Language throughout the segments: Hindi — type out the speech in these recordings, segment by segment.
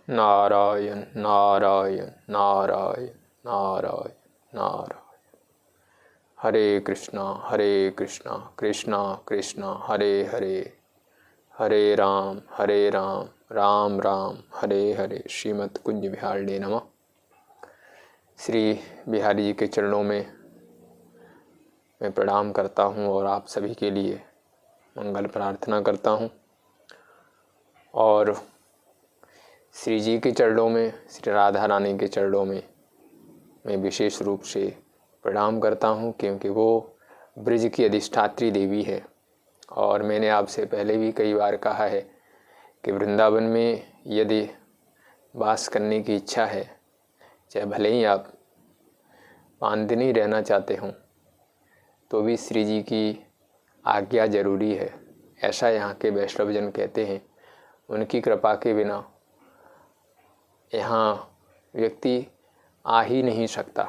नारायण नारायण नारायण नारायण नारायण। हरे कृष्णा कृष्णा कृष्णा हरे हरे, हरे राम राम राम हरे हरे। श्रीमद् कुंज बिहारिणे नमः। श्री बिहारी जी के चरणों में मैं प्रणाम करता हूँ और आप सभी के लिए मंगल प्रार्थना करता हूँ। और श्री जी के चरणों में, श्री राधा रानी के चरणों में मैं विशेष रूप से प्रणाम करता हूँ, क्योंकि वो ब्रज की अधिष्ठात्री देवी है। और मैंने आपसे पहले भी कई बार कहा है कि वृंदावन में यदि वास करने की इच्छा है, चाहे भले ही आप 5 दिन ही रहना चाहते हों, तो भी श्री जी की आज्ञा जरूरी है। ऐसा यहाँ के वैष्णवजन कहते हैं। उनकी कृपा के बिना यहाँ व्यक्ति आ ही नहीं सकता।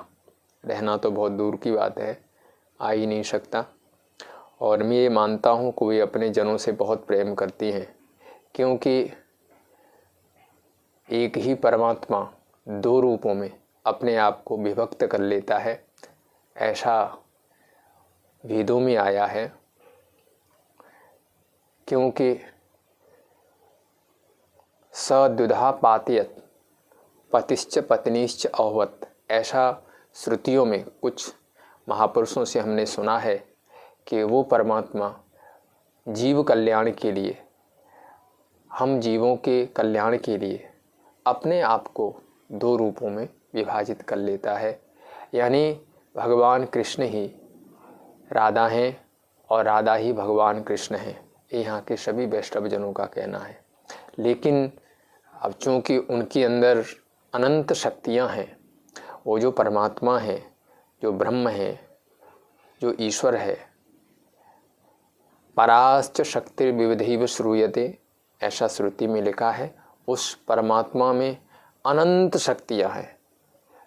रहना तो बहुत दूर की बात है, आ ही नहीं सकता। और मैं ये मानता हूँ कि वे अपने जनों से बहुत प्रेम करती हैं, क्योंकि एक ही परमात्मा 2 रूपों में अपने आप को विभक्त कर लेता है, ऐसा वेदों में आया है। क्योंकि सद्युधा पातयत पतिश्च पत्नीश्च अभवत्, ऐसा श्रुतियों में कुछ महापुरुषों से हमने सुना है कि वो परमात्मा जीव कल्याण के लिए, हम जीवों के कल्याण के लिए अपने आप को 2 रूपों में विभाजित कर लेता है। यानी भगवान कृष्ण ही राधा हैं और राधा ही भगवान कृष्ण हैं, ये यहाँ के सभी वैष्णवजनों का कहना है। लेकिन अब चूँकि उनके अंदर अनंत शक्तियाँ हैं, वो जो परमात्मा है, जो ब्रह्म है, जो ईश्वर है, पराश्च शक्तिर्विविधैव श्रूयते, ऐसा श्रुति में लिखा है। उस परमात्मा में अनंत शक्तियाँ हैं,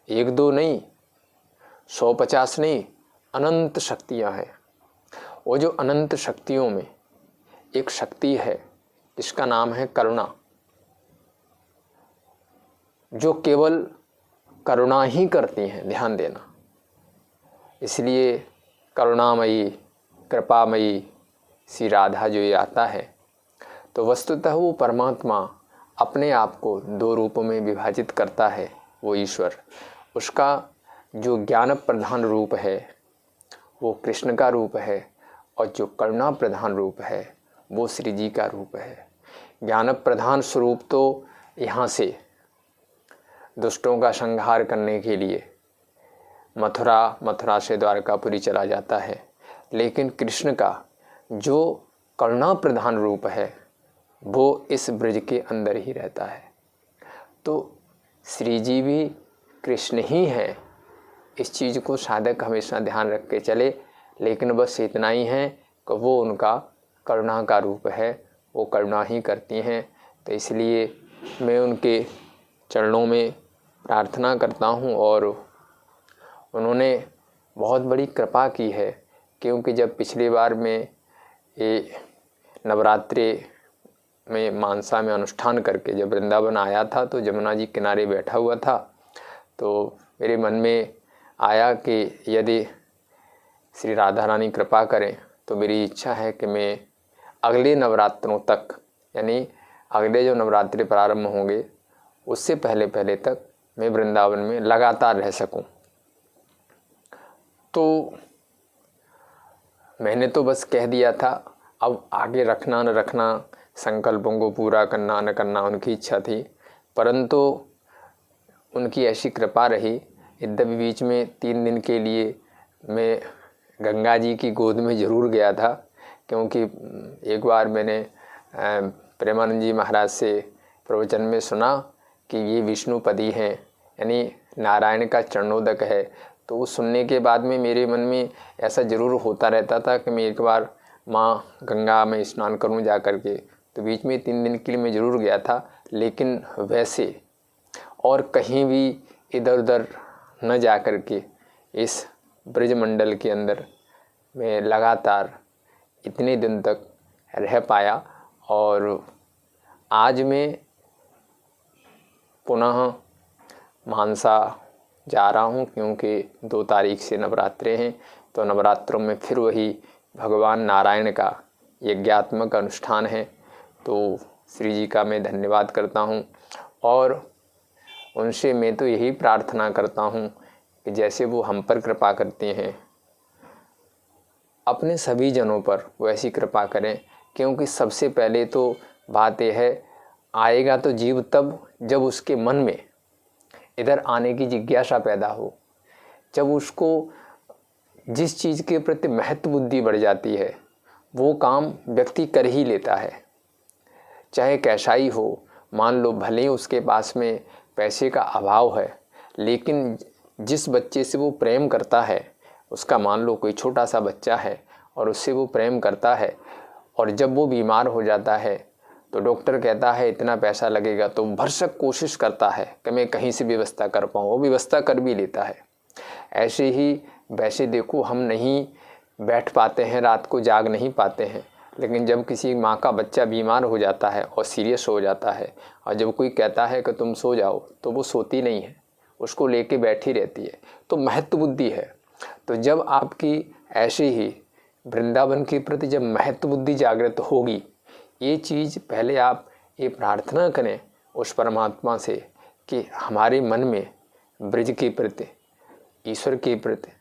1-2 नहीं, 150 नहीं, अनंत शक्तियाँ हैं। वो जो अनंत शक्तियों में एक शक्ति है जिसका नाम है करुणा, जो केवल करुणा ही करती हैं। ध्यान देना, इसलिए करुणामयी कृपामयी श्री राधा जो ये आता है, तो वस्तुतः वो परमात्मा अपने आप को 2 रूपों में विभाजित करता है। वो ईश्वर, उसका जो ज्ञान प्रधान रूप है वो कृष्ण का रूप है, और जो करुणा प्रधान रूप है वो श्री जी का रूप है। ज्ञान प्रधान स्वरूप तो यहाँ से दुष्टों का संहार करने के लिए मथुरा से द्वारकापुरी चला जाता है, लेकिन कृष्ण का जो करुणा प्रधान रूप है वो इस ब्रज के अंदर ही रहता है। तो श्री जी भी कृष्ण ही हैं, इस चीज़ को साधक हमेशा ध्यान रख के चले। लेकिन बस इतना ही है कि वो उनका करुणा का रूप है, वो करुणा ही करती हैं। तो इसलिए मैं उनके चरणों में प्रार्थना करता हूँ। और उन्होंने बहुत बड़ी कृपा की है, क्योंकि जब पिछली बार मैं ये नवरात्रि में मानसा में अनुष्ठान करके जब वृंदावन आया था, तो जमुना जी किनारे बैठा हुआ था, तो मेरे मन में आया कि यदि श्री राधा रानी कृपा करें तो मेरी इच्छा है कि मैं अगले नवरात्रों तक, यानी अगले जो नवरात्रि प्रारंभ होंगे उससे पहले तक मैं वृंदावन में लगातार रह सकूं। तो मैंने तो बस कह दिया था, अब आगे रखना न रखना, संकल्पों को पूरा करना न करना उनकी इच्छा थी। परंतु उनकी ऐसी कृपा रही, यद्यपि बीच में 3 दिन के लिए मैं गंगा जी की गोद में ज़रूर गया था, क्योंकि एक बार मैंने प्रेमानंद जी महाराज से प्रवचन में सुना कि ये विष्णुपदी हैं, यानी नारायण का चरणोदक है। तो वो सुनने के बाद में मेरे मन में ऐसा ज़रूर होता रहता था कि मैं एक बार माँ गंगा में स्नान करूँ जा कर के। तो बीच में 3 दिन के लिए मैं ज़रूर गया था, लेकिन वैसे और कहीं भी इधर उधर न जा कर के इस ब्रजमंडल के अंदर मैं लगातार इतने दिन तक रह पाया। और आज मैं पुनः मानसा जा रहा हूँ, क्योंकि 2 तारीख से नवरात्रे हैं। तो नवरात्रों में फिर वही भगवान नारायण का यज्ञात्मक अनुष्ठान है। तो श्री जी का मैं धन्यवाद करता हूँ और उनसे मैं तो यही प्रार्थना करता हूँ कि जैसे वो हम पर कृपा करते हैं, अपने सभी जनों पर वैसी कृपा करें। क्योंकि सबसे पहले तो बात यह है, आएगा तो जीव तब जब उसके मन में इधर आने की जिज्ञासा पैदा हो, जब उसको जिस चीज़ के प्रति महत्व बुद्धि बढ़ जाती है वो काम व्यक्ति कर ही लेता है, चाहे कैसा ही हो। मान लो भले ही उसके पास में पैसे का अभाव है, लेकिन जिस बच्चे से वो प्रेम करता है, उसका मान लो कोई छोटा सा बच्चा है और उससे वो प्रेम करता है, और जब वो बीमार हो जाता है तो डॉक्टर कहता है इतना पैसा लगेगा, तो भरसक कोशिश करता है कि मैं कहीं से व्यवस्था कर पाऊँ, वो व्यवस्था कर भी लेता है। ऐसे ही वैसे देखो, हम नहीं बैठ पाते हैं, रात को जाग नहीं पाते हैं, लेकिन जब किसी माँ का बच्चा बीमार हो जाता है और सीरियस हो जाता है, और जब कोई कहता है कि तुम सो जाओ, तो वो सोती नहीं है, उसको लेके बैठी रहती है। तो महत्व बुद्धि है। तो जब आपकी ऐसे ही वृंदावन के प्रति जब महत्व बुद्धि जागृत होगी, ये चीज़ पहले आप ये प्रार्थना करें उस परमात्मा से कि हमारे मन में ब्रज के प्रति, ईश्वर के प्रति,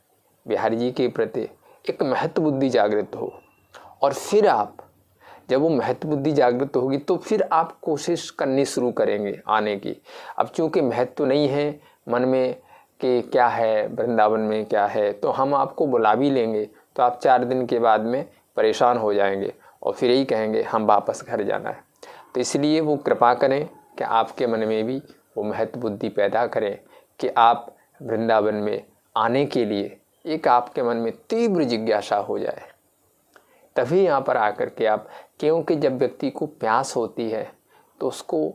बिहारी जी के प्रति एक महत्व बुद्धि जागृत हो। और फिर आप जब वो महत्व बुद्धि जागृत होगी तो फिर आप कोशिश करनी शुरू करेंगे आने की। अब चूँकि महत्व नहीं है मन में कि क्या है वृंदावन में क्या है, तो हम आपको बुला भी लेंगे तो आप 4 दिन के बाद में परेशान हो जाएंगे और फिर यही कहेंगे हम वापस घर जाना है। तो इसलिए वो कृपा करें कि आपके मन में भी वो महत्व बुद्धि पैदा करें कि आप वृंदावन में आने के लिए एक आपके मन में तीव्र जिज्ञासा हो जाए, तभी यहाँ पर आकर के आप, क्योंकि जब व्यक्ति को प्यास होती है तो उसको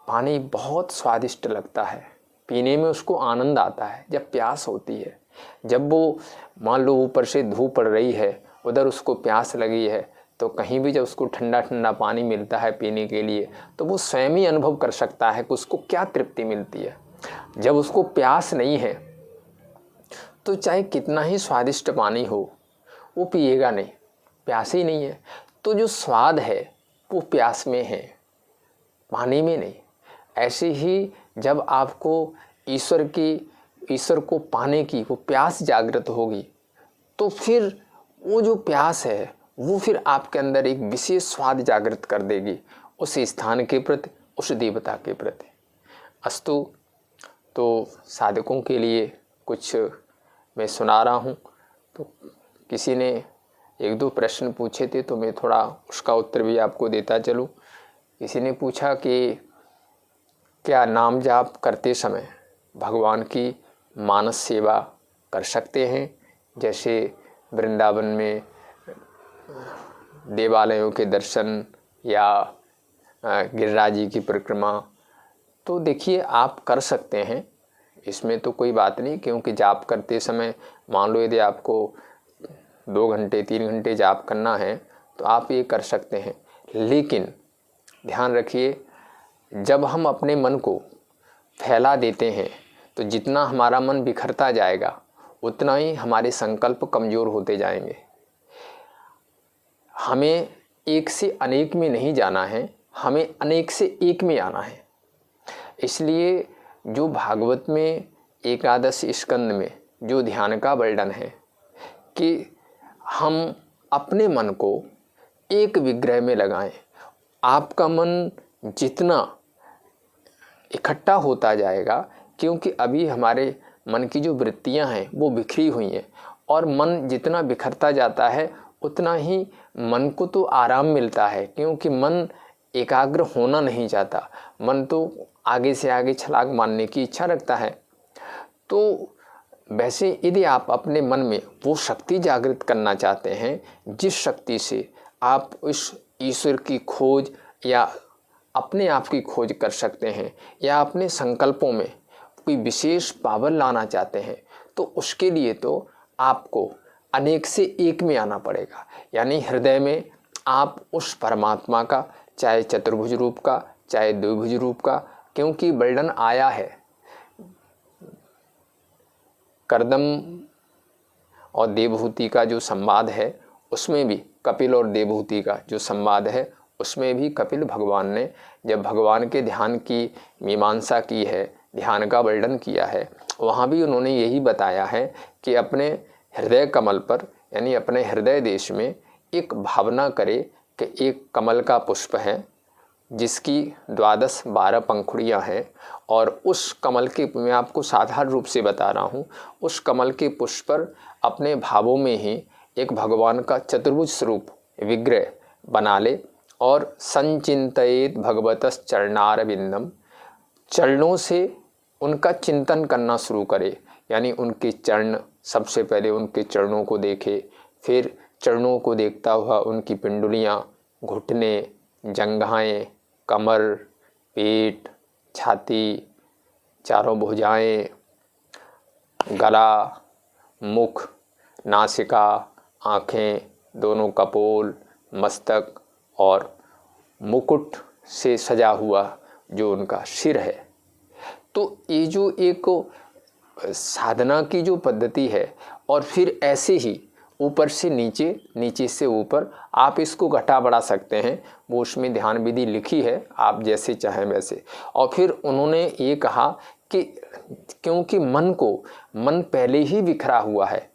पानी बहुत स्वादिष्ट लगता है, पीने में उसको आनंद आता है जब प्यास होती है। जब वो मान लो ऊपर से धूप पड़ रही है, उधर उसको प्यास लगी है, तो कहीं भी जब उसको ठंडा ठंडा पानी मिलता है पीने के लिए, तो वो स्वयं ही अनुभव कर सकता है कि उसको क्या तृप्ति मिलती है। जब उसको प्यास नहीं है तो चाहे कितना ही स्वादिष्ट पानी हो वो पिएगा नहीं, प्यास ही नहीं है। तो जो स्वाद है वो प्यास में है, पानी में नहीं। ऐसे ही जब आपको ईश्वर को पाने की वो प्यास जागृत होगी, तो फिर वो जो प्यास है वो फिर आपके अंदर एक विशेष स्वाद जागृत कर देगी उस स्थान के प्रति, उस देवता के प्रति। अस्तु, तो साधकों के लिए कुछ मैं सुना रहा हूँ। तो किसी ने 1-2 प्रश्न पूछे थे, तो मैं थोड़ा उसका उत्तर भी आपको देता चलूँ। किसी ने पूछा कि क्या नाम जाप करते समय भगवान की मानस सेवा कर सकते हैं, जैसे वृंदावन में देवालयों के दर्शन या गिरिराज जी की परिक्रमा। तो देखिए, आप कर सकते हैं, इसमें तो कोई बात नहीं। क्योंकि जाप करते समय मान लो यदि आपको 2 घंटे 3 घंटे जाप करना है तो आप ये कर सकते हैं। लेकिन ध्यान रखिए, जब हम अपने मन को फैला देते हैं तो जितना हमारा मन बिखरता जाएगा उतना ही हमारे संकल्प कमज़ोर होते जाएंगे। हमें एक से अनेक में नहीं जाना है, हमें अनेक से एक में आना है। इसलिए जो भागवत में 11 स्कंद में जो ध्यान का वर्णन है कि हम अपने मन को एक विग्रह में लगाएं, आपका मन जितना इकट्ठा होता जाएगा, क्योंकि अभी हमारे मन की जो वृत्तियां हैं वो बिखरी हुई हैं, और मन जितना बिखरता जाता है उतना ही मन को तो आराम मिलता है, क्योंकि मन एकाग्र होना नहीं चाहता, मन तो आगे से आगे छलांग मारने की इच्छा रखता है। तो वैसे यदि आप अपने मन में वो शक्ति जागृत करना चाहते हैं, जिस शक्ति से आप उस ईश्वर की खोज या अपने आप की खोज कर सकते हैं, या अपने संकल्पों में कोई विशेष पावर लाना चाहते हैं, तो उसके लिए तो आपको अनेक से एक में आना पड़ेगा। यानी हृदय में आप उस परमात्मा का, चाहे चतुर्भुज रूप का, चाहे द्विभुज रूप का, क्योंकि वर्णन आया है कर्दम और देवहूति का जो संवाद है उसमें भी, कपिल और देवहूति का जो संवाद है उसमें भी कपिल भगवान ने जब भगवान के ध्यान की मीमांसा की है, ध्यान का वर्णन किया है, वहाँ भी उन्होंने यही बताया है कि अपने हृदय कमल पर यानी अपने हृदय देश में एक भावना करे कि एक कमल का पुष्प है जिसकी 12 पंखुड़ियाँ हैं, और उस कमल के, मैं आपको साधारण रूप से बता रहा हूँ, उस कमल के पुष्प पर अपने भावों में ही एक भगवान का चतुर्भुज स्वरूप विग्रह बना ले और संचिंतयेत भगवतस् चरणारविंदम, चरणों से उनका चिंतन करना शुरू करे, यानी उनके चरण, सबसे पहले उनके चरणों को देखे, फिर चरणों को देखता हुआ उनकी पिंडुलियाँ, घुटने, जंघाएं, कमर, पेट, छाती, चारों भुजाएं, गला, मुख, नासिका, आँखें, दोनों कपोल, मस्तक और मुकुट से सजा हुआ जो उनका सिर है। तो ये जो एक साधना की जो पद्धति है, और फिर ऐसे ही ऊपर से नीचे, नीचे से ऊपर, आप इसको घटा बढ़ा सकते हैं, वो उसमें ध्यान विधि लिखी है, आप जैसे चाहें वैसे। और फिर उन्होंने ये कहा कि क्योंकि मन पहले ही बिखरा हुआ है,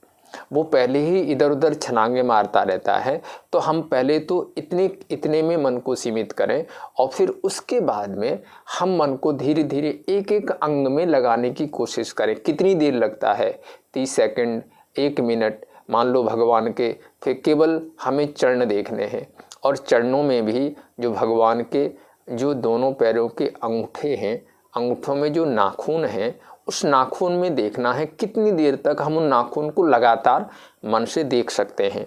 वो पहले ही इधर उधर छलांगे मारता रहता है, तो हम पहले तो इतने में मन को सीमित करें, और फिर उसके बाद में हम मन को धीरे धीरे एक एक अंग में लगाने की कोशिश करें। कितनी देर लगता है? 30 सेकंड, 1 मिनट, मान लो भगवान के, फिर केवल हमें चरण देखने हैं, और चरणों में भी जो भगवान के जो दोनों पैरों के अंगूठे हैं, अंगूठों में जो नाखून हैं, उस नाखून में देखना है कितनी देर तक हम उन नाखून को लगातार मन से देख सकते हैं।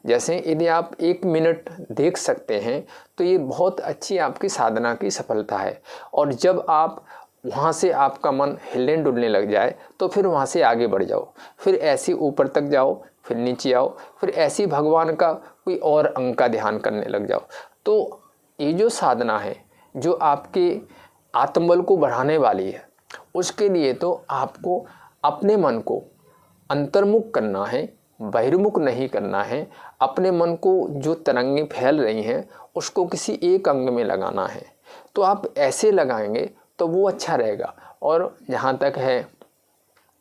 जैसे यदि आप 1 मिनट देख सकते हैं तो ये बहुत अच्छी आपकी साधना की सफलता है। और जब आप वहाँ से आपका मन हिलने डुलने लग जाए तो फिर वहाँ से आगे बढ़ जाओ, फिर ऐसे ऊपर तक जाओ, फिर नीचे आओ, फिर ऐसे भगवान का कोई और अंग का ध्यान करने लग जाओ। तो ये जो साधना है जो आपके आत्मबल को बढ़ाने वाली है, उसके लिए तो आपको अपने मन को अंतर्मुख करना है, बहिर्मुख नहीं करना है। अपने मन को जो तरंगें फैल रही हैं उसको किसी एक अंग में लगाना है। तो आप ऐसे लगाएंगे तो वो अच्छा रहेगा। और जहाँ तक है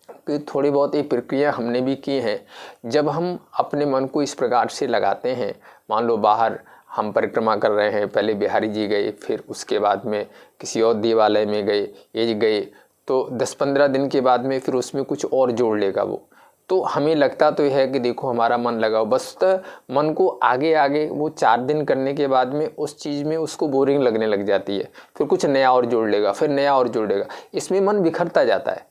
कि थोड़ी बहुत ये प्रक्रिया हमने भी की है, जब हम अपने मन को इस प्रकार से लगाते हैं, मान लो बाहर हम परिक्रमा कर रहे हैं, पहले बिहारी जी गए, फिर उसके बाद में किसी और देवालय में गए, ये गए, तो 10-15 दिन के बाद में फिर उसमें कुछ और जोड़ लेगा वो। तो हमें लगता तो यह है कि देखो हमारा मन लगाओ, बस तो मन को आगे आगे वो 4 दिन करने के बाद में उस चीज़ में उसको बोरिंग लगने लग जाती है, फिर कुछ नया और जोड़ लेगा, फिर नया और जोड़ लेगा, इसमें मन बिखरता जाता है।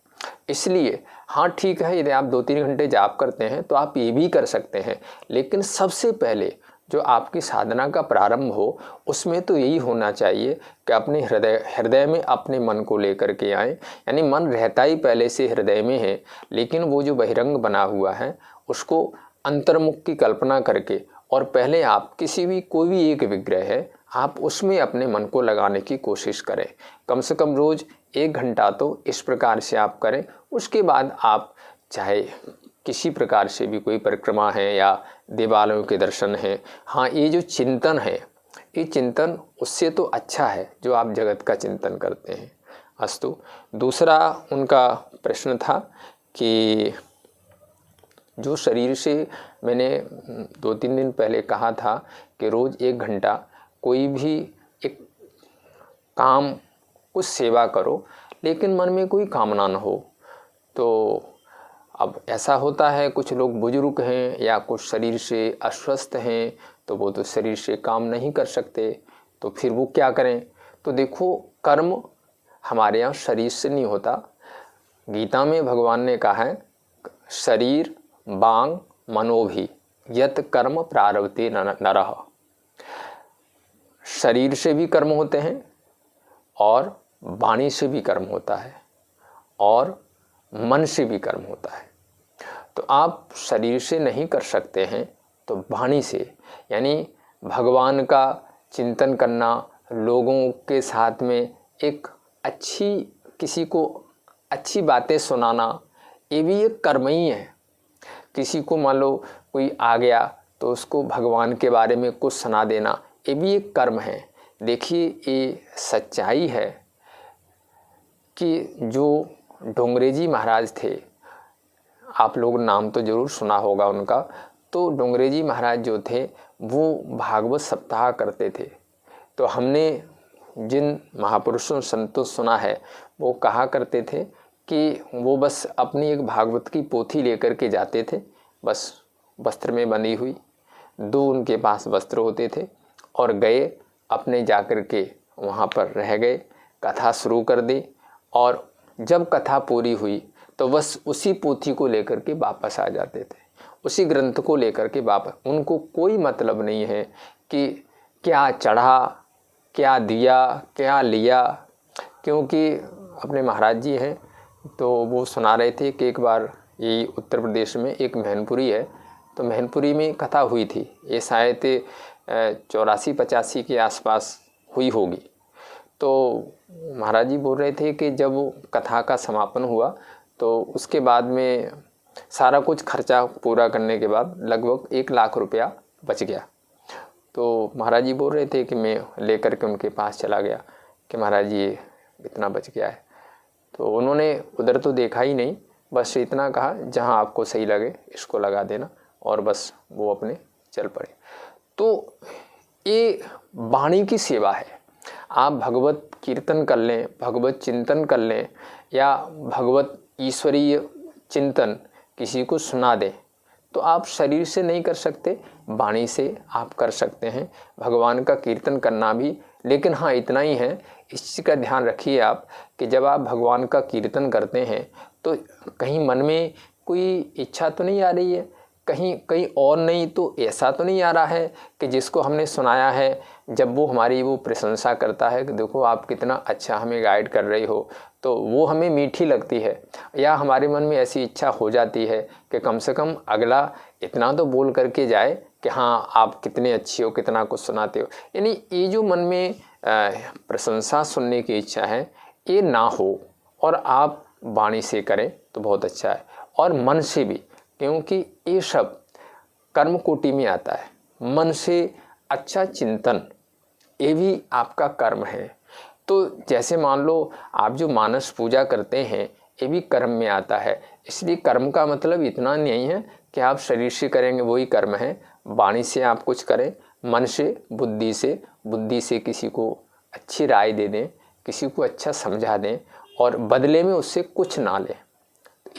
इसलिए हाँ ठीक है, यदि आप 2-3 घंटे जाप करते हैं तो आप ये भी कर सकते हैं, लेकिन सबसे पहले जो आपकी साधना का प्रारंभ हो उसमें तो यही होना चाहिए कि अपने हृदय में अपने मन को लेकर के आएँ। यानी मन रहता ही पहले से हृदय में है, लेकिन वो जो बहिरंग बना हुआ है उसको अंतर्मुख की कल्पना करके, और पहले आप कोई भी एक विग्रह है आप उसमें अपने मन को लगाने की कोशिश करें। कम से कम रोज़ 1 घंटा तो इस प्रकार से आप करें। उसके बाद आप चाहे किसी प्रकार से भी कोई परिक्रमा है या देवालयों के दर्शन है, हाँ ये जो चिंतन है, ये चिंतन उससे तो अच्छा है जो आप जगत का चिंतन करते हैं। अस्तु। दूसरा उनका प्रश्न था कि जो शरीर से, मैंने 2-3 दिन पहले कहा था कि रोज़ 1 घंटा कोई भी एक काम, कुछ सेवा करो, लेकिन मन में कोई कामना न हो। तो अब ऐसा होता है कुछ लोग बुजुर्ग हैं या कुछ शरीर से अस्वस्थ हैं, तो वो तो शरीर से काम नहीं कर सकते, तो फिर वो क्या करें? तो देखो, कर्म हमारे यहाँ शरीर से नहीं होता। गीता में भगवान ने कहा है शरीर बांग मनोभी यत कर्म प्रारब्धे नरः। शरीर से भी कर्म होते हैं और वाणी से भी कर्म होता है और मन से भी कर्म होता है। तो आप शरीर से नहीं कर सकते हैं तो वाणी से, यानी भगवान का चिंतन करना, लोगों के साथ में एक किसी को अच्छी बातें सुनाना ये भी एक कर्म ही है। किसी को मान लो कोई आ गया तो उसको भगवान के बारे में कुछ सुना देना, ये भी एक कर्म है। देखिए ये सच्चाई है कि जो डोंगरे जी महाराज थे, आप लोग नाम तो ज़रूर सुना होगा उनका। तो डोंगरे जी महाराज जो थे वो भागवत सप्ताह करते थे। तो हमने जिन महापुरुषों संतों सुना है वो कहा करते थे कि वो बस अपनी एक भागवत की पोथी लेकर के जाते थे, बस वस्त्र में बंधी हुई, 2 उनके पास वस्त्र होते थे, और गए अपने जाकर के वहाँ पर रह गए, कथा शुरू कर दी, और जब कथा पूरी हुई तो बस उसी पोथी को लेकर के वापस आ जाते थे, उसी ग्रंथ को लेकर के वापस। उनको कोई मतलब नहीं है कि क्या चढ़ा, क्या दिया, क्या लिया, क्योंकि अपने महाराज जी हैं तो वो सुना रहे थे कि एक बार ये उत्तर प्रदेश में एक मैनपुरी है, तो मैनपुरी में कथा हुई थी, ये शायद 84-85 के आसपास हुई होगी। तो महाराज जी बोल रहे थे कि जब कथा का समापन हुआ तो उसके बाद में सारा कुछ खर्चा पूरा करने के बाद लगभग 1 लाख रुपया बच गया। तो महाराज जी बोल रहे थे कि मैं लेकर के उनके पास चला गया कि महाराज जी इतना बच गया है। तो उन्होंने उधर तो देखा ही नहीं, बस इतना कहा जहाँ आपको सही लगे इसको लगा देना, और बस वो अपने चल पड़े। तो ये वाणी की सेवा है। आप भगवत कीर्तन कर लें, भगवत चिंतन कर लें, या भगवत ईश्वरीय चिंतन किसी को सुना दें, तो आप शरीर से नहीं कर सकते, वाणी से आप कर सकते हैं भगवान का कीर्तन करना भी। लेकिन हाँ, इतना ही है, इस चीज़ का ध्यान रखिए आप कि जब आप भगवान का कीर्तन करते हैं तो कहीं मन में कोई इच्छा तो नहीं आ रही है, कहीं और नहीं तो ऐसा तो नहीं आ रहा है कि जिसको हमने सुनाया है जब वो हमारी वो प्रशंसा करता है कि देखो आप कितना अच्छा हमें गाइड कर रही हो, तो वो हमें मीठी लगती है, या हमारे मन में ऐसी इच्छा हो जाती है कि कम से कम अगला इतना तो बोल करके जाए कि हाँ आप कितने अच्छी हो, कितना कुछ सुनाते हो। यानी ये जो मन में प्रशंसा सुनने की इच्छा है ये ना हो, और आप वाणी से करें तो बहुत अच्छा है, और मन से भी, क्योंकि ये सब कर्म कोटि में आता है। मन से अच्छा चिंतन ये भी आपका कर्म है। तो जैसे मान लो आप जो मानस पूजा करते हैं ये भी कर्म में आता है। इसलिए कर्म का मतलब इतना नहीं है कि आप शरीर से करेंगे वही कर्म है, वाणी से आप कुछ करें, मन से, बुद्धि से किसी को अच्छी राय दे दें, किसी को अच्छा समझा दें, और बदले में उससे कुछ ना लें,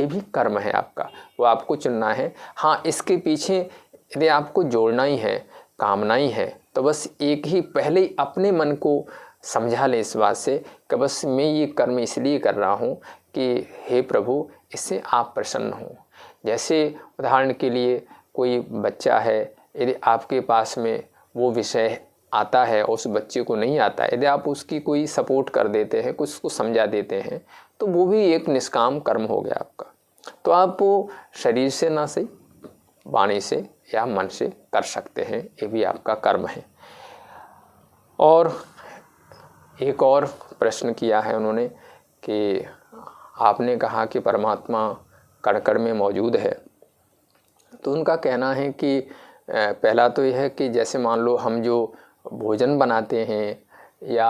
ये भी कर्म है आपका, वो आपको चुनना है। हाँ, इसके पीछे यदि आपको जोड़ना ही है, कामना ही है, तो बस एक ही पहले ही अपने मन को समझा ले इस बात से कि बस मैं ये कर्म इसलिए कर रहा हूँ कि हे प्रभु इससे आप प्रसन्न हो। जैसे उदाहरण के लिए कोई बच्चा है, यदि आपके पास में वो विषय आता है और उस बच्चे को नहीं आता है, यदि आप उसकी कोई सपोर्ट कर देते हैं, कुछ उसको समझा देते हैं, तो वो भी एक निष्काम कर्म हो गया आपका। तो आप वो शरीर से ना सही, वाणी से या मन से कर सकते हैं, ये भी आपका कर्म है। और एक और प्रश्न किया है उन्होंने कि आपने कहा कि परमात्मा कण कण में मौजूद है। तो उनका कहना है कि पहला तो यह है कि जैसे मान लो हम जो भोजन बनाते हैं या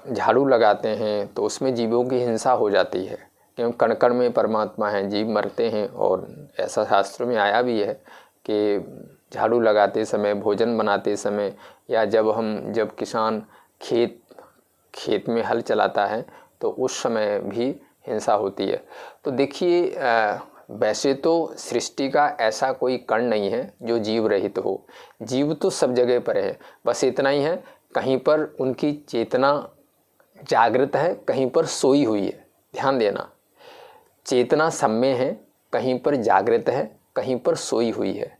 झाड़ू लगाते हैं तो उसमें जीवों की हिंसा हो जाती है, क्योंकि कण कण में परमात्मा है, जीव मरते हैं। और ऐसा शास्त्रों में आया भी है कि झाड़ू लगाते समय, भोजन बनाते समय, या जब किसान खेत में हल चलाता है तो उस समय भी हिंसा होती है। तो देखिए वैसे तो सृष्टि का ऐसा कोई कण नहीं है जो जीव रहित हो, जीव तो सब जगह पर है। बस इतना ही है, कहीं पर उनकी चेतना जागृत है, कहीं पर सोई हुई है। ध्यान देना, चेतना सब में है, कहीं पर जागृत है, कहीं पर सोई हुई है।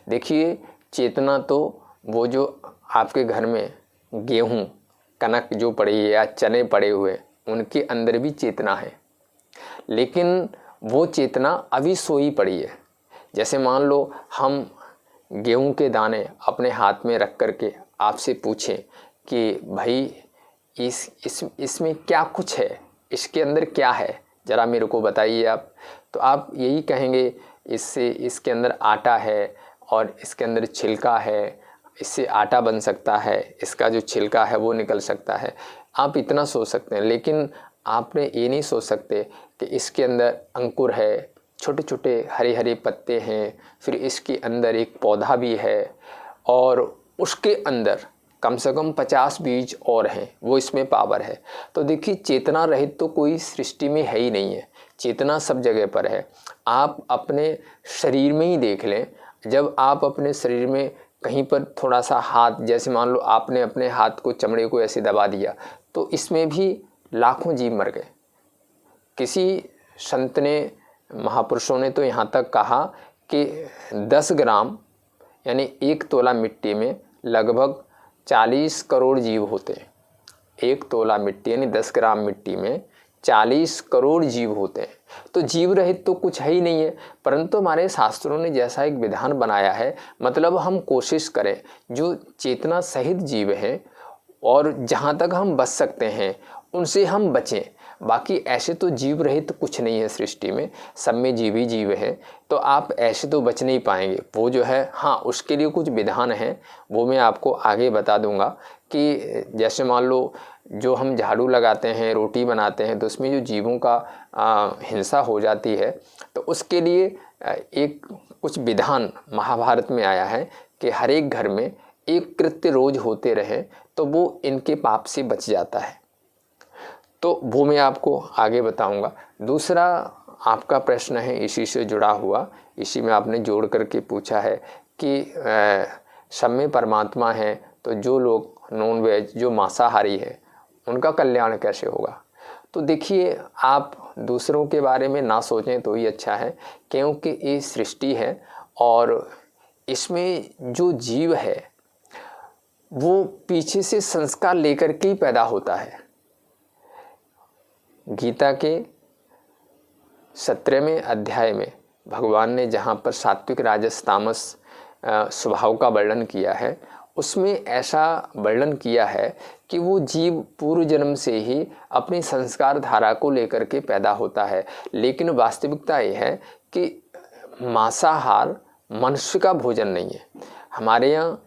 देखिए चेतना तो वो जो आपके घर में गेहूँ कनक जो पड़ी है या चने पड़े हुए, उनके अंदर भी चेतना है, लेकिन वो चेतना अभी सोई पड़ी है। जैसे मान लो हम गेहूं के दाने अपने हाथ में रख करके आपसे पूछें कि भाई इसमें क्या कुछ है, इसके अंदर क्या है, ज़रा मेरे को बताइए आप। तो आप यही कहेंगे इसके अंदर आटा है और इसके अंदर छिलका है, इससे आटा बन सकता है, इसका जो छिलका है वो निकल सकता है। आप इतना सोच सकते हैं, लेकिन आपने ये नहीं सोच सकते कि इसके अंदर अंकुर है, छोटे छोटे हरे हरे पत्ते हैं, फिर इसके अंदर एक पौधा भी है और उसके अंदर कम से कम 50 बीज और हैं, वो इसमें पावर है। तो देखिए, चेतना रहित तो कोई सृष्टि में है ही नहीं है, चेतना सब जगह पर है। आप अपने शरीर में ही देख लें, जब आप अपने शरीर में कहीं पर थोड़ा सा हाथ, जैसे मान लो आपने अपने हाथ को, चमड़े को ऐसे दबा दिया, तो इसमें भी लाखों जीव मर गए। किसी संत ने, महापुरुषों ने तो यहाँ तक कहा कि 10 ग्राम यानी 1 तोला मिट्टी में लगभग 40 करोड़ जीव होते हैं। 1 तोला मिट्टी यानी 10 ग्राम मिट्टी में 40 करोड़ जीव होते हैं। तो जीव रहित तो कुछ है ही नहीं है, परंतु हमारे शास्त्रों ने जैसा एक विधान बनाया है, मतलब हम कोशिश करें जो चेतना सहित जीव हैं और जहाँ तक हम बच सकते हैं उनसे हम बचें। बाकी ऐसे तो जीव रहित कुछ नहीं है सृष्टि में, सब में जीव ही जीव है, तो आप ऐसे तो बच नहीं पाएंगे। वो जो है, हाँ, उसके लिए कुछ विधान है, वो मैं आपको आगे बता दूंगा। कि जैसे मान लो जो हम झाड़ू लगाते हैं, रोटी बनाते हैं, तो उसमें जो जीवों का हिंसा हो जाती है, तो उसके लिए एक कुछ विधान महाभारत में आया है कि हर एक घर में एक कृत्य रोज होते रहे तो वो इनके पाप से बच जाता है। तो वो मैं आपको आगे बताऊंगा। दूसरा आपका प्रश्न है इसी से जुड़ा हुआ, इसी में आपने जोड़ करके पूछा है कि सब में परमात्मा है, तो जो लोग नॉन वेज, जो मांसाहारी है, उनका कल्याण कैसे होगा। तो देखिए, आप दूसरों के बारे में ना सोचें तो ही अच्छा है, क्योंकि ये सृष्टि है और इसमें जो जीव है वो पीछे से संस्कार लेकर के ही पैदा होता है। गीता के 17वें अध्याय में भगवान ने जहाँ पर सात्विक राजस तामस स्वभाव का वर्णन किया है, उसमें ऐसा वर्णन किया है कि वो जीव पूर्व जन्म से ही अपनी संस्कार धारा को लेकर के पैदा होता है। लेकिन वास्तविकता ये है कि मांसाहार मनुष्य का भोजन नहीं है। हमारे यहाँ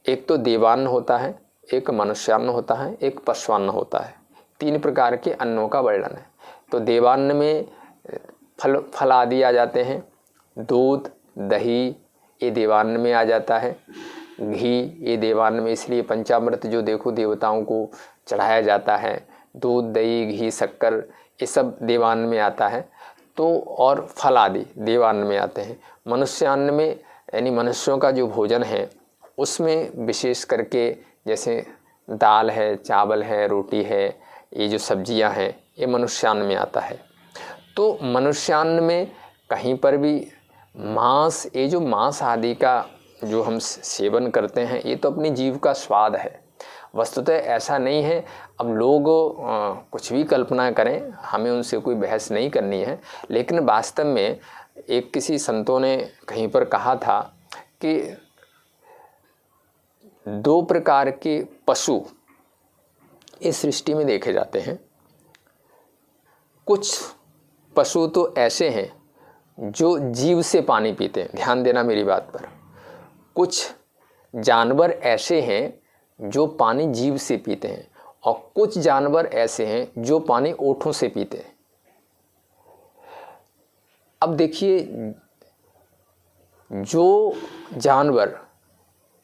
एक तो देवान्न होता है, एक मनुष्यान्न होता है, एक पशुअन्न होता है। 3 प्रकार के अन्नों का वर्णन है। तो देवान्न में फल आदि आ जाते हैं, दूध, दही ये देवान्न में आ जाता है, घी ये देवान्न में, इसलिए पंचामृत जो देखो देवताओं को चढ़ाया जाता है, दूध, दही, घी, शक्कर ये सब देवान्न में आता है। तो और फल आदि देवान्न में आते हैं। मनुष्यान्न में यानी मनुष्यों का जो भोजन है उसमें विशेष करके जैसे दाल है, चावल है, रोटी है, ये जो सब्जियां हैं, ये मनुष्यान्न में आता है। तो मनुष्यान्न में कहीं पर भी मांस, ये जो मांस आदि का जो हम सेवन करते हैं, ये तो अपनी जीव का स्वाद है। वस्तुतः ऐसा नहीं है। अब लोग कुछ भी कल्पना करें, हमें उनसे कोई बहस नहीं करनी है, लेकिन वास्तव में एक किसी संतों ने कहीं पर कहा था कि 2 प्रकार के पशु इस सृष्टि में देखे जाते हैं। कुछ पशु तो ऐसे हैं जो जीव से पानी पीते हैं, ध्यान देना मेरी बात पर। कुछ जानवर ऐसे हैं जो पानी जीभ से पीते हैं, और कुछ जानवर ऐसे हैं जो पानी ओठों से पीते हैं। अब देखिए, जो जानवर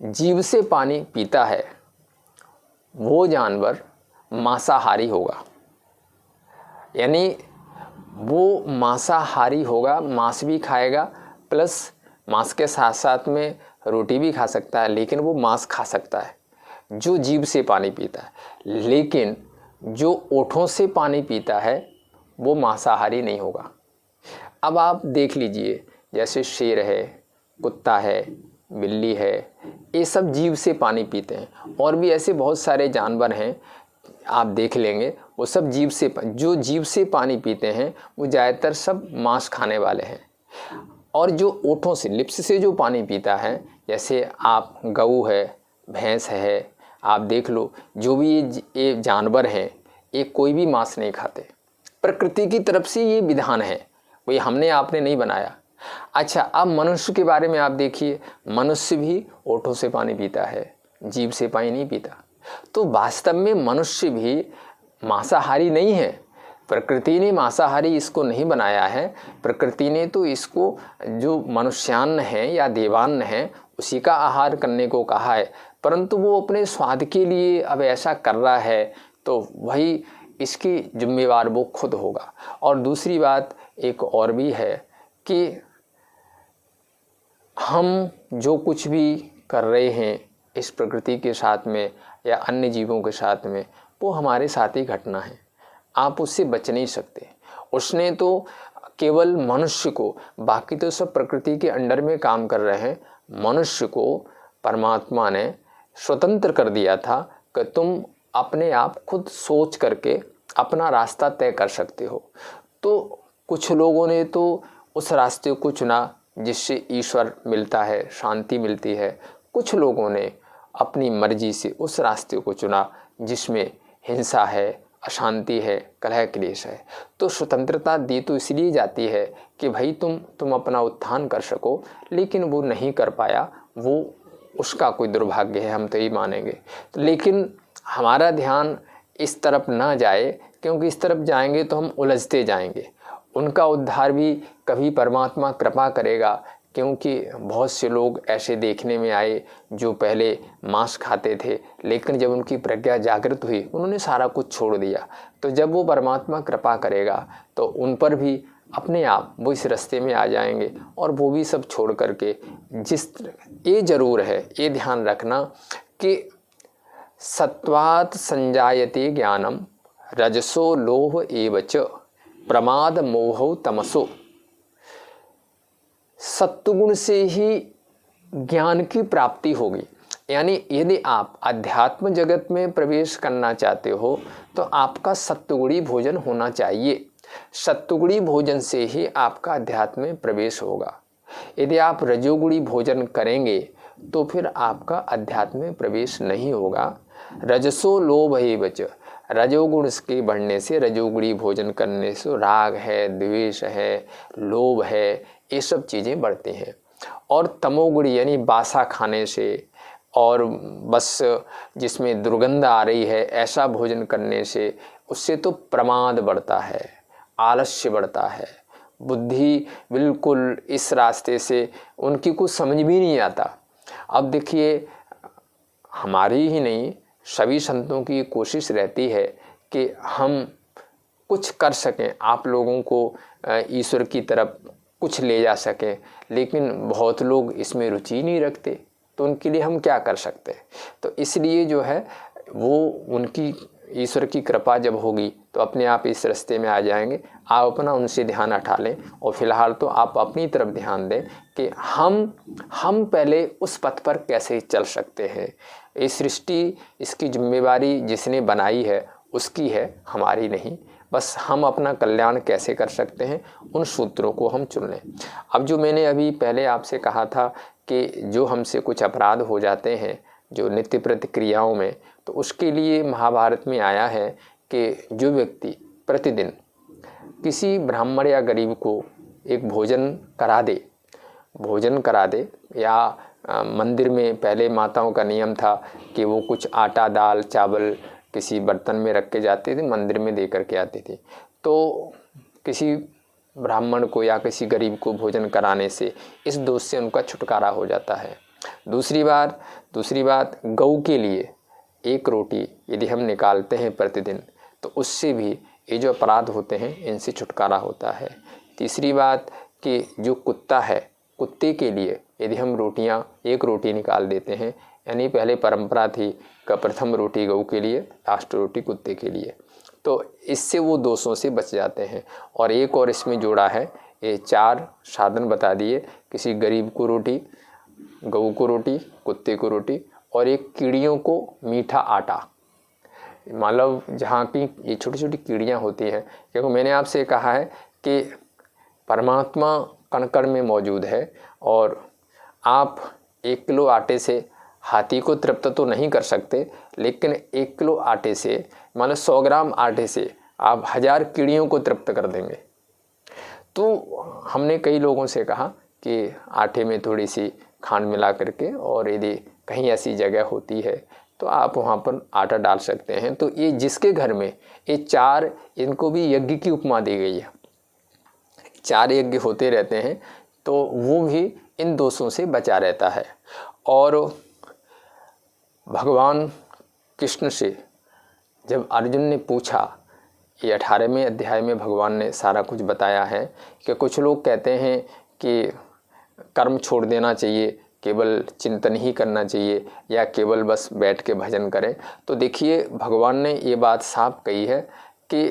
जीभ से पानी पीता है वो जानवर मांसाहारी होगा, यानी वो मांसाहारी होगा, मांस भी खाएगा, प्लस मांस के साथ साथ में रोटी भी खा सकता है, लेकिन वो मांस खा सकता है जो जीभ से पानी पीता है। लेकिन जो ओठों से पानी पीता है वो मांसाहारी नहीं होगा। अब आप देख लीजिए, जैसे शेर है, कुत्ता है, बिल्ली है, ये सब जीभ से पानी पीते हैं। और भी ऐसे बहुत सारे जानवर हैं, आप देख लेंगे, वो सब जीभ से, जो जीभ से पानी पीते हैं वो ज़्यादातर सब मांस खाने वाले हैं। और जो ओठों से, लिप्स से जो पानी पीता है, जैसे आप गऊ है, भैंस है, आप देख लो, जो भी ये जानवर हैं, ये कोई भी मांस नहीं खाते। प्रकृति की तरफ से ये विधान है, कोई हमने आपने नहीं बनाया। अच्छा, अब मनुष्य के बारे में आप देखिए, मनुष्य भी ओठों से पानी पीता है, जीभ से पानी नहीं पीता। तो वास्तव में मनुष्य भी मांसाहारी नहीं है। प्रकृति ने मांसाहारी इसको नहीं बनाया है। प्रकृति ने तो इसको जो मनुष्यान्न है या देवान्न है उसी का आहार करने को कहा है, परंतु वो अपने स्वाद के लिए अब ऐसा कर रहा है, तो वही इसकी जिम्मेवार वो खुद होगा। और दूसरी बात एक और भी है कि हम जो कुछ भी कर रहे हैं इस प्रकृति के साथ में या अन्य जीवों के साथ में, वो हमारे साथ ही घटना है, आप उससे बच नहीं सकते। उसने तो केवल मनुष्य को, बाकी तो सब प्रकृति के अंडर में काम कर रहे हैं, मनुष्य को परमात्मा ने स्वतंत्र कर दिया था कि तुम अपने आप खुद सोच करके अपना रास्ता तय कर सकते हो। तो कुछ लोगों ने तो उस रास्ते को चुना जिससे ईश्वर मिलता है, शांति मिलती है। कुछ लोगों ने अपनी मर्जी से उस रास्ते को चुना जिसमें हिंसा है, अशांति है, कलह क्लेश है। तो स्वतंत्रता दी तो इसलिए जाती है कि भाई तुम अपना उत्थान कर सको, लेकिन वो नहीं कर पाया, वो उसका कोई दुर्भाग्य है, हम तो यही मानेंगे। लेकिन हमारा ध्यान इस तरफ ना जाए, क्योंकि इस तरफ जाएंगे तो हम उलझते जाएंगे। उनका उद्धार भी कभी परमात्मा कृपा करेगा, क्योंकि बहुत से लोग ऐसे देखने में आए जो पहले मांस खाते थे, लेकिन जब उनकी प्रज्ञा जागृत हुई उन्होंने सारा कुछ छोड़ दिया। तो जब वो परमात्मा कृपा करेगा तो उन पर भी अपने आप वो इस रास्ते में आ जाएंगे, और वो भी सब छोड़ करके ये जरूर है, ये ध्यान रखना कि सत्वात् संजायते ज्ञानम रजसो लोभ एवच प्रमाद मोह तमसो। सत्वगुण से ही ज्ञान की प्राप्ति होगी। यानी यदि आप अध्यात्म जगत में प्रवेश करना चाहते हो तो आपका सत्वगुणी भोजन होना चाहिए। सत्वगुणी भोजन से ही आपका अध्यात्म में प्रवेश होगा। यदि आप रजोगुणी भोजन करेंगे तो फिर आपका अध्यात्म में प्रवेश नहीं होगा। रजसो लोभ एवच, रजोगुण के बढ़ने से, रजोगुणी भोजन करने से राग है, द्वेष है, लोभ है, ये सब चीज़ें बढ़ती हैं। और तमोगुणी यानी बासा खाने से और बस जिसमें दुर्गंध आ रही है ऐसा भोजन करने से, उससे तो प्रमाद बढ़ता है, आलस्य बढ़ता है, बुद्धि बिल्कुल इस रास्ते से उनकी कुछ समझ भी नहीं आता। अब देखिए, हमारी ही नहीं सभी संतों की कोशिश रहती है कि हम कुछ कर सकें, आप लोगों को ईश्वर की तरफ कुछ ले जा सकें, लेकिन बहुत लोग इसमें रुचि नहीं रखते, तो उनके लिए हम क्या कर सकते हैं। तो इसलिए जो है वो उनकी ईश्वर की कृपा जब होगी तो अपने आप इस रास्ते में आ जाएंगे। आप अपना उनसे ध्यान हटा लें, और फिलहाल तो आप अपनी तरफ ध्यान दें कि हम पहले उस पथ पर कैसे चल सकते हैं। ये सृष्टि, इसकी जिम्मेवारी जिसने बनाई है उसकी है, हमारी नहीं। बस हम अपना कल्याण कैसे कर सकते हैं, उन सूत्रों को हम चुन लें। अब जो मैंने अभी पहले आपसे कहा था कि जो हमसे कुछ अपराध हो जाते हैं जो नित्य प्रतिक्रियाओं में, तो उसके लिए महाभारत में आया है कि जो व्यक्ति प्रतिदिन किसी ब्राह्मण या गरीब को एक भोजन करा दे, या मंदिर में पहले माताओं का नियम था कि वो कुछ आटा, दाल, चावल किसी बर्तन में रख के जाते थे, मंदिर में दे करके आते थे। तो किसी ब्राह्मण को या किसी गरीब को भोजन कराने से इस दोष से उनका छुटकारा हो जाता है। दूसरी बात गऊ के लिए एक रोटी यदि हम निकालते हैं प्रतिदिन, तो उससे भी ये जो अपराध होते हैं इनसे छुटकारा होता है। तीसरी बात कि जो कुत्ता है, कुत्ते के लिए यदि हम एक रोटी निकाल देते हैं, यानी पहले परंपरा थी कि प्रथम रोटी गऊ के लिए, लास्ट रोटी कुत्ते के लिए, तो इससे वो दोषों से बच जाते हैं। और एक और इसमें जोड़ा है, ये 4 साधन बता दिए, किसी गरीब को रोटी, गऊ को रोटी, कुत्ते को रोटी, और एक कीड़ियों को मीठा आटा। मतलब जहाँ की ये छोटी छोटी कीड़ियाँ होती हैं, क्योंकि मैंने आपसे कहा है कि परमात्मा कण कण में मौजूद है, और आप 1 किलो आटे से हाथी को तृप्त तो नहीं कर सकते, लेकिन 1 किलो आटे से, मान लो 100 ग्राम आटे से आप 1000 कीड़ियों को तृप्त कर देंगे। तो हमने कई लोगों से कहा कि आटे में थोड़ी सी खांड मिला करके, और यदि कहीं ऐसी जगह होती है तो आप वहाँ पर आटा डाल सकते हैं। तो ये जिसके घर में ये 4, इनको भी यज्ञ की उपमा दी गई है, 4 यज्ञ होते रहते हैं, तो वो भी इन दोषों से बचा रहता है। और भगवान कृष्ण से जब अर्जुन ने पूछा, ये 18वें अध्याय में भगवान ने सारा कुछ बताया है कि कुछ लोग कहते हैं कि कर्म छोड़ देना चाहिए, केवल चिंतन ही करना चाहिए, या केवल बस बैठ के भजन करें। तो देखिए भगवान ने ये बात साफ कही है कि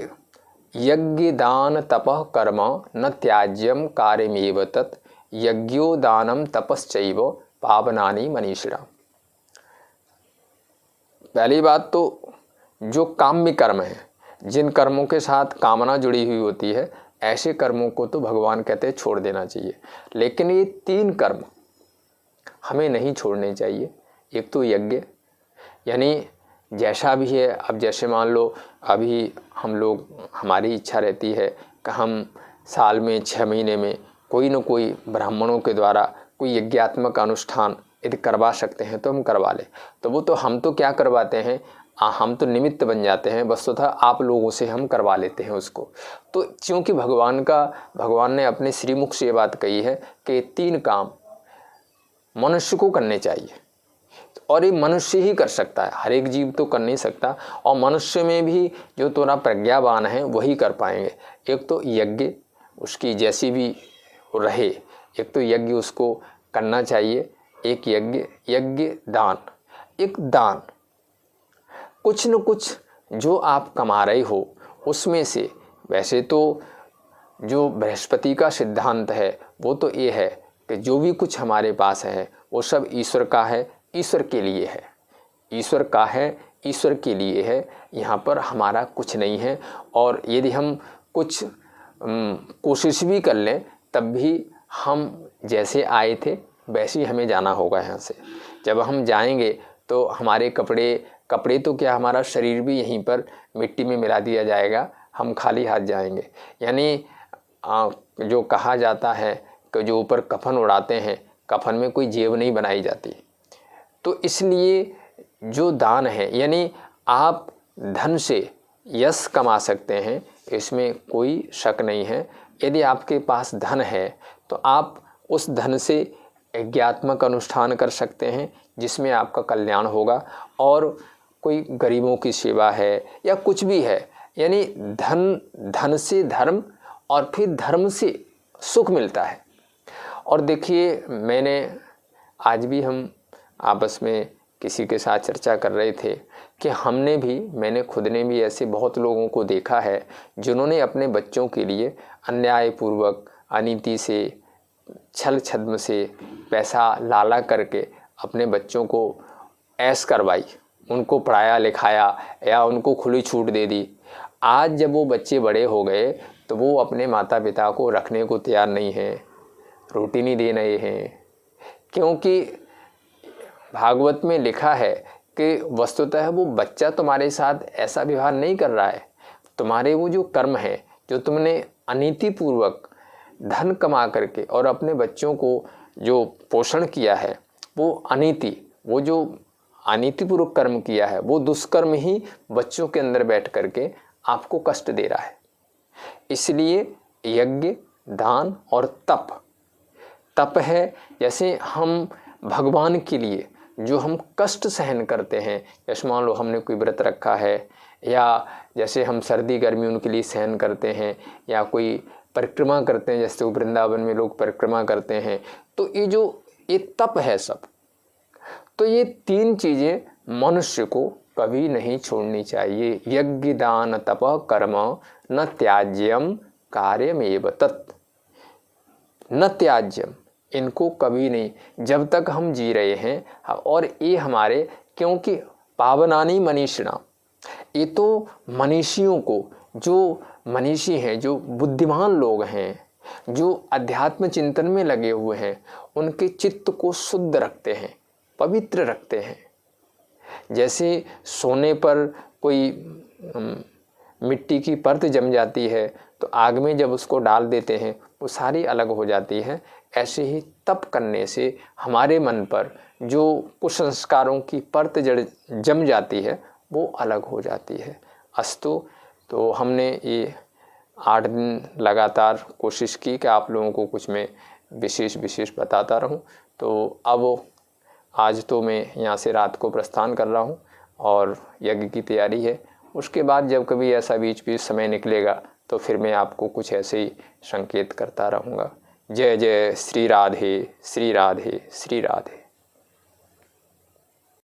यज्ञ दान तपः कर्म न त्याज्यम कार्यमेव तत् यज्ञो दानम तपश्चैव पावनानि मनीषिणाम्। पहली बात तो जो काम्य कर्म है, जिन कर्मों के साथ कामना जुड़ी हुई होती है, ऐसे कर्मों को तो भगवान कहते हैं छोड़ देना चाहिए। लेकिन ये 3 कर्म हमें नहीं छोड़ने चाहिए। एक तो यज्ञ, यानी जैसा भी है, अब जैसे मान लो अभी हम लोग, हमारी इच्छा रहती है कि हम साल में 6 महीने में कोई न कोई ब्राह्मणों के द्वारा कोई यज्ञात्मक अनुष्ठान यदि करवा सकते हैं तो हम करवा लें। तो वो तो हम तो क्या करवाते हैं, हम तो निमित्त बन जाते हैं, वस्तुतः आप लोगों से हम करवा लेते हैं उसको। तो क्योंकि भगवान ने अपने श्रीमुख से ये बात कही है कि 3 काम मनुष्य को करने चाहिए, और ये मनुष्य ही कर सकता है, हर एक जीव तो कर नहीं सकता। और मनुष्य में भी जो थोड़ा प्रज्ञावान है वही कर पाएंगे। एक तो यज्ञ, उसकी जैसी भी रहे, एक तो यज्ञ उसको करना चाहिए, एक यज्ञ दान, एक दान, कुछ न कुछ जो आप कमा रहे हो उसमें से। वैसे तो जो बृहस्पति का सिद्धांत है वो तो ये है कि जो भी कुछ हमारे पास है वो सब ईश्वर का है, ईश्वर के लिए है, ईश्वर का है, ईश्वर के लिए है, यहाँ पर हमारा कुछ नहीं है। और यदि हम कुछ कोशिश भी कर लें तब भी हम जैसे आए थे वैसे ही हमें जाना होगा यहाँ से। जब हम जाएंगे तो हमारे कपड़े तो क्या, हमारा शरीर भी यहीं पर मिट्टी में मिला दिया जाएगा, हम खाली हाथ जाएंगे। यानी जो कहा जाता है कि जो ऊपर कफन उड़ाते हैं, कफन में कोई जेब नहीं बनाई जाती। तो इसलिए जो दान है, यानी आप धन से यश कमा सकते हैं, इसमें कोई शक नहीं है। यदि आपके पास धन है तो आप उस धन से यज्ञात्मक अनुष्ठान कर सकते हैं जिसमें आपका कल्याण होगा। और कोई गरीबों की सेवा है या कुछ भी है, यानी धन से धर्म, और फिर धर्म से सुख मिलता है। और देखिए, आज भी हम आपस में किसी के साथ चर्चा कर रहे थे कि मैंने खुद ने भी ऐसे बहुत लोगों को देखा है जिन्होंने अपने बच्चों के लिए अन्यायपूर्वक, अनीति से, छल छद्म से पैसा लाला करके अपने बच्चों को ऐश करवाई, उनको पढ़ाया लिखाया या उनको खुली छूट दे दी। आज जब वो बच्चे बड़े हो गए तो वो अपने माता पिता को रखने को तैयार नहीं हैं, रोटी नहीं दे रहे हैं, क्योंकि भागवत में लिखा है कि वस्तुतः वो बच्चा तुम्हारे साथ ऐसा व्यवहार नहीं कर रहा है। तुम्हारे वो जो कर्म है, जो तुमने अनीतिपूर्वक धन कमा करके और अपने बच्चों को जो पोषण किया है, वो जो अनीतिपूर्वक कर्म किया है, वो दुष्कर्म ही बच्चों के अंदर बैठ करके आपको कष्ट दे रहा है। इसलिए यज्ञ, दान और तप है, जैसे हम भगवान के लिए जो हम कष्ट सहन करते हैं, जैसे मान लो हमने कोई व्रत रखा है, या जैसे हम सर्दी गर्मी उनके लिए सहन करते हैं, या कोई परिक्रमा करते हैं, जैसे वृंदावन में लोग परिक्रमा करते हैं, तो ये तप है सब। तो ये 3 चीज़ें मनुष्य को कभी नहीं छोड़नी चाहिए। यज्ञ दान तप कर्म न त्याज्यम कार्यमेव तत्, न त्याज्यम, इनको कभी नहीं, जब तक हम जी रहे हैं। और ये हमारे, क्योंकि पावनानि मनीषिणाम्, ये तो मनीषियों को, जो मनीषी हैं, जो बुद्धिमान लोग हैं, जो अध्यात्म चिंतन में लगे हुए हैं, उनके चित्त को शुद्ध रखते हैं, पवित्र रखते हैं। जैसे सोने पर कोई मिट्टी की परत जम जाती है तो आग में जब उसको डाल देते हैं वो सारी अलग हो जाती है, ऐसे ही तप करने से हमारे मन पर जो कुसंस्कारों की परत जम जाती है वो अलग हो जाती है। अस्तु, तो हमने ये 8 दिन लगातार कोशिश की कि आप लोगों को कुछ मैं विशेष बताता रहूं। तो अब आज तो मैं यहाँ से रात को प्रस्थान कर रहा हूँ और यज्ञ की तैयारी है। उसके बाद जब कभी ऐसा बीच समय निकलेगा तो फिर मैं आपको कुछ ऐसे ही संकेत करता रहूँगा। जय जय श्री राधे श्री राधे श्री राधे।